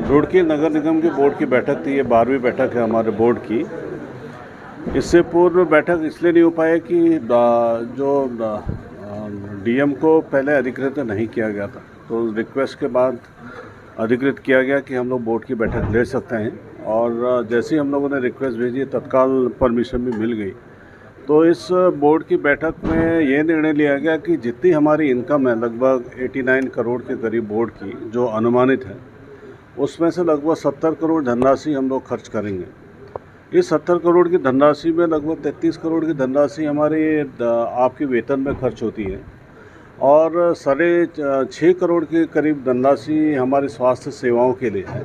रुड़की नगर निगम के बोर्ड की बैठक थी। ये 12वीं बैठक है हमारे बोर्ड की। इससे पूर्व बैठक इसलिए नहीं हो पाई कि जो डीएम को पहले अधिकृत नहीं किया गया था, तो रिक्वेस्ट के बाद अधिकृत किया गया कि हम लोग बोर्ड की बैठक ले सकते हैं। और जैसे ही हम लोगों ने रिक्वेस्ट भेजी, तत्काल परमिशन भी मिल गई। तो इस बोर्ड की बैठक में ये निर्णय लिया गया कि जितनी हमारी इनकम है, लगभग 89 करोड़ के करीब बोर्ड की जो अनुमानित है, उसमें से लगभग 70 करोड़ धनराशि हम लोग खर्च करेंगे। इस 70 करोड़ की धनराशि में लगभग 33 करोड़ की धनराशि हमारी आपकी वेतन में खर्च होती है और 6.5 करोड़ के करीब धनराशि हमारी स्वास्थ्य सेवाओं के लिए है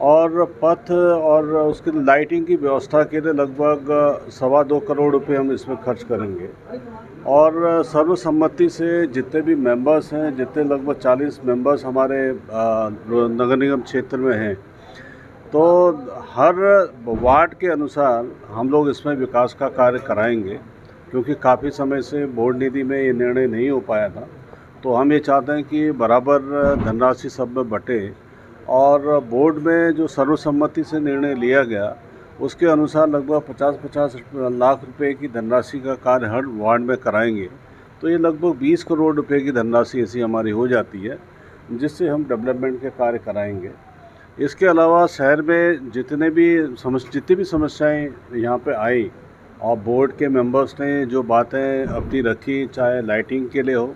और पथ और उसकी लाइटिंग की व्यवस्था के लिए लगभग 2.25 करोड़ रुपए हम इसमें खर्च करेंगे। और सर्वसम्मति से जितने भी मेंबर्स हैं, जितने लगभग 40 मेंबर्स हमारे नगर निगम क्षेत्र में हैं, तो हर वार्ड के अनुसार हम लोग इसमें विकास का कार्य कराएंगे। क्योंकि काफ़ी समय से बोर्ड निधि में ये निर्णय नहीं हो पाया था, तो हम ये चाहते हैं कि बराबर धनराशि सब में बटे और बोर्ड में जो सर्वसम्मति से निर्णय लिया गया उसके अनुसार लगभग 50-50 लाख रुपए की धनराशि का कार्य हर वार्ड में कराएंगे। तो ये लगभग 20 करोड़ रुपए की धनराशि ऐसी हमारी हो जाती है, जिससे हम डेवलपमेंट के कार्य कराएंगे। इसके अलावा शहर में जितनी भी समस्याएं यहाँ पे आई और बोर्ड के मेंबर्स ने जो बातें अपनी रखी, चाहे लाइटिंग के लिए हो,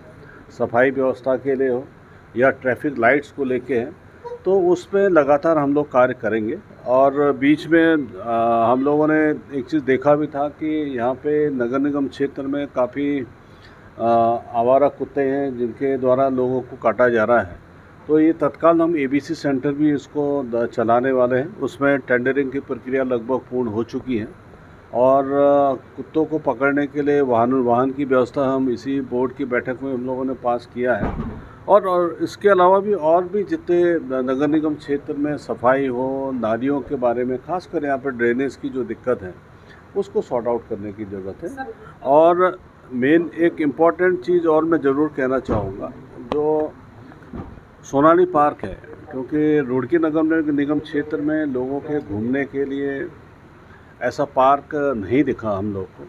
सफाई व्यवस्था के लिए हो या ट्रैफिक लाइट्स को लेके है, तो उस पर लगातार हम लोग कार्य करेंगे। और बीच में हम लोगों ने एक चीज़ देखा भी था कि यहाँ पे नगर निगम क्षेत्र में काफ़ी आवारा कुत्ते हैं जिनके द्वारा लोगों को काटा जा रहा है। तो ये तत्काल हम एबीसी सेंटर भी इसको चलाने वाले हैं। उसमें टेंडरिंग की प्रक्रिया लगभग पूर्ण हो चुकी है और कुत्तों को पकड़ने के लिए वाहन की व्यवस्था हम इसी बोर्ड की बैठक में हम लोगों ने पास किया है। और इसके अलावा भी और भी जितने नगर निगम क्षेत्र में सफाई हो, नालियों के बारे में, खासकर यहाँ पर ड्रेनेज की जो दिक्कत है उसको सॉर्ट आउट करने की ज़रूरत है। और मेन एक इम्पॉर्टेंट चीज़ और मैं ज़रूर कहना चाहूँगा, जो सोनाली पार्क है, क्योंकि रुड़की नगर निगम क्षेत्र में लोगों के घूमने के लिए ऐसा पार्क नहीं दिखा हम लोग को।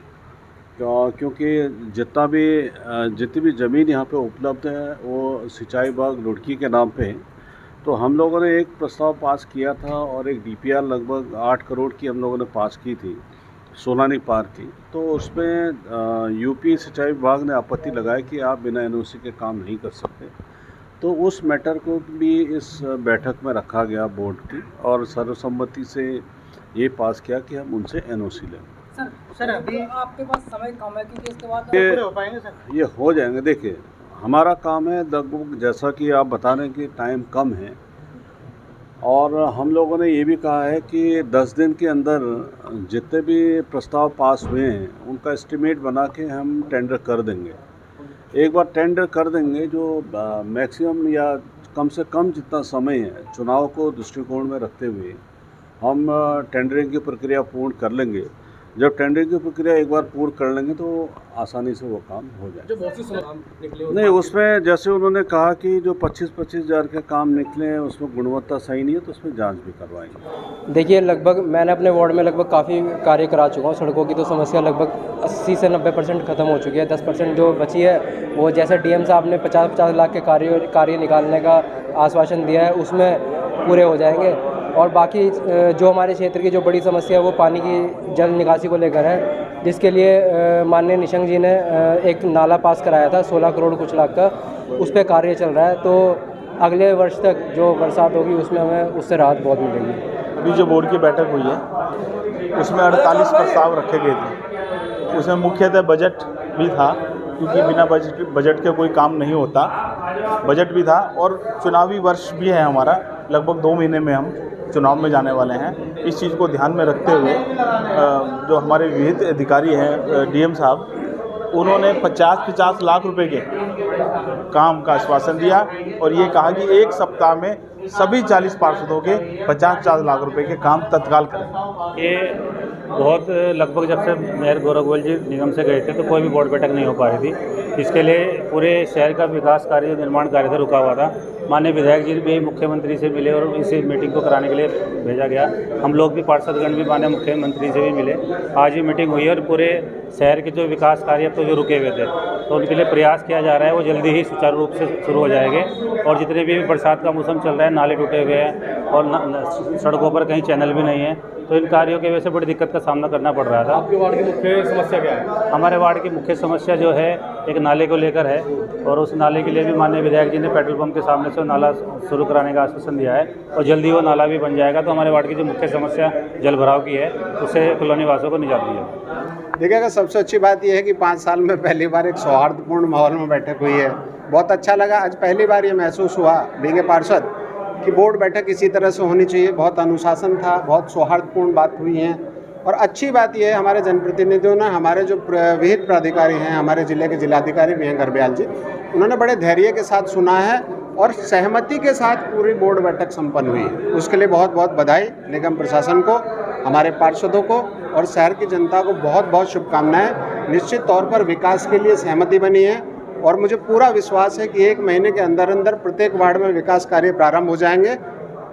क्योंकि जितनी भी ज़मीन यहाँ पे उपलब्ध है वो सिंचाई विभाग रुड़की के नाम पे है। तो हम लोगों ने एक प्रस्ताव पास किया था और एक डीपीआर लगभग 8 करोड़ की हम लोगों ने पास की थी सोनाली पार्क की। तो उसमें यूपी सिंचाई विभाग ने आपत्ति लगाई कि आप बिना एनओसी के काम नहीं कर सकते। तो उस मैटर को भी इस बैठक में रखा गया बोर्ड की और सर्वसम्मति से ये पास किया कि हम उनसे एनओसी लें। सर अभी आपके पास समय कम है क्योंकि इसके बाद पूरे हो पाएंगे सर? ये हो जाएंगे। देखिए, हमारा काम है लगभग, जैसा कि आप बता रहे हैं कि टाइम कम है, और हम लोगों ने ये भी कहा है कि 10 दिन के अंदर जितने भी प्रस्ताव पास हुए हैं उनका एस्टिमेट बना के हम टेंडर कर देंगे। एक बार टेंडर कर देंगे, जो मैक्सिमम या कम से कम जितना समय है चुनाव को दृष्टिकोण में रखते हुए हम टेंडरिंग की प्रक्रिया पूर्ण कर लेंगे। जब टेंडरिंग की प्रक्रिया एक बार पूर्ण कर लेंगे तो आसानी से वो काम हो जाए। जो बहुत से काम निकले नहीं, उसमें जैसे उन्होंने कहा कि जो 25-25 हज़ार के काम निकले हैं उसमें गुणवत्ता सही नहीं है, तो उसमें जांच भी करवाएंगे। देखिए, लगभग मैंने अपने वार्ड में लगभग काफ़ी कार्य करा चुका हूँ। सड़कों की तो समस्या लगभग 80 से 90% ख़त्म हो चुकी है। 10% जो बची है वो जैसे डीएम साहब ने 50-50 लाख के कार्य निकालने का आश्वासन दिया है उसमें पूरे हो जाएंगे। और बाकी जो हमारे क्षेत्र की जो बड़ी समस्या है वो पानी की जल निकासी को लेकर है, जिसके लिए माननीय निशंक जी ने एक नाला पास कराया था 16 करोड़ कुछ लाख का, उस पर कार्य चल रहा है। तो अगले वर्ष तक जो बरसात होगी उसमें हमें उससे राहत बहुत मिलेगी। अभी जो बोर्ड की बैठक हुई है उसमें 48 प्रस्ताव रखे गए थे। उसमें मुख्यतः बजट भी था, क्योंकि बिना बजट के कोई काम नहीं होता। बजट भी था और चुनावी वर्ष भी है हमारा, लगभग 2 महीने में हम चुनाव में जाने वाले हैं। इस चीज़ को ध्यान में रखते हुए जो हमारे विहित अधिकारी हैं डीएम साहब, उन्होंने 50-50 लाख रुपए के काम का आश्वासन दिया और ये कहा कि 1 सप्ताह में सभी 40 पार्षदों के 50-50 लाख रुपए के काम तत्काल करें। ये बहुत लगभग जब से मेयर गौरव गोयल जी निगम से गए थे तो कोई भी बोर्ड बैठक नहीं हो पा रही थी। इसके लिए पूरे शहर का विकास कार्य, निर्माण कार्य था रुका हुआ था। माननीय विधायक जी भी मुख्यमंत्री से मिले और इसी मीटिंग को कराने के लिए भेजा गया। हम लोग भी पार्षदगण भी माननीय मुख्यमंत्री से भी मिले। आज ये मीटिंग हुई है और पूरे शहर के जो विकास कार्य अब तो जो रुके हुए थे तो उनके लिए प्रयास किया जा रहा है, वो जल्दी ही सुचारू रूप से शुरू हो जाएंगे। और जितने भी बरसात का मौसम चल रहा है, नाले टूटे हुए हैं और सड़कों पर कहीं चैनल भी नहीं है, तो इन कार्यों की वजह से बड़ी दिक्कत का सामना करना पड़ रहा था। आपके वार्ड की मुख्य समस्या क्या है? हमारे वार्ड की मुख्य समस्या जो है एक नाले को लेकर है और उस नाले के लिए भी माननीय विधायक जी ने पेट्रोल पंप के सामने से नाला शुरू कराने का आश्वासन दिया है और जल्दी वो नाला भी बन जाएगा। तो हमारे वार्ड की जो मुख्य समस्या जल भराव की है उससे कॉलोनी वासियों को निजात दी है। देखिएगा, सबसे अच्छी बात यह है कि 5 साल में पहली बार एक सौहार्दपूर्ण माहौल में बैठक हुई है। बहुत अच्छा लगा। आज पहली बार ये महसूस हुआ बीइंग ए पार्षद कि बोर्ड बैठक इसी तरह से होनी चाहिए। बहुत अनुशासन था, बहुत सौहार्दपूर्ण बात हुई है। और अच्छी बात यह है हमारे जनप्रतिनिधियों ने, हमारे जो विहित प्राधिकारी हैं, हमारे ज़िले के जिलाधिकारी भी हैं गर्ब्याल जी, उन्होंने बड़े धैर्य के साथ सुना है और सहमति के साथ पूरी बोर्ड बैठक संपन्न हुई है। उसके लिए बहुत बहुत बधाई निगम प्रशासन को, हमारे पार्षदों को और शहर की जनता को बहुत बहुत शुभकामनाएं। निश्चित तौर पर विकास के लिए सहमति बनी है और मुझे पूरा विश्वास है कि 1 महीने के अंदर अंदर प्रत्येक वार्ड में विकास कार्य प्रारंभ हो जाएंगे।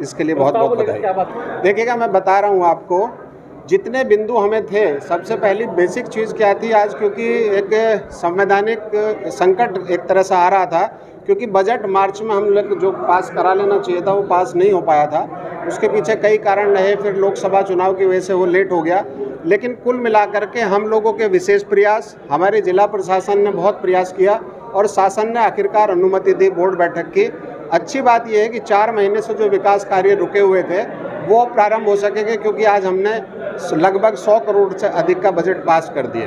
इसके लिए बहुत बहुत बधाई। देखिएगा, मैं बता रहा हूँ आपको, जितने बिंदु हमें थे, सबसे पहली बेसिक चीज़ क्या थी आज, क्योंकि एक संवैधानिक संकट एक तरह से आ रहा था, क्योंकि बजट मार्च में हम लोग जो पास करा लेना चाहिए था वो पास नहीं हो पाया था। उसके पीछे कई कारण रहे, फिर लोकसभा चुनाव की वजह से वो लेट हो गया। लेकिन कुल मिलाकर के हम लोगों के विशेष प्रयास, हमारे जिला प्रशासन ने बहुत प्रयास किया और शासन ने आखिरकार अनुमति दी बोर्ड बैठक की। अच्छी बात यह है कि 4 महीने से जो विकास कार्य रुके हुए थे वो प्रारंभ हो सकेंगे, क्योंकि आज हमने लगभग 100 करोड़ से अधिक का बजट पास कर दिया।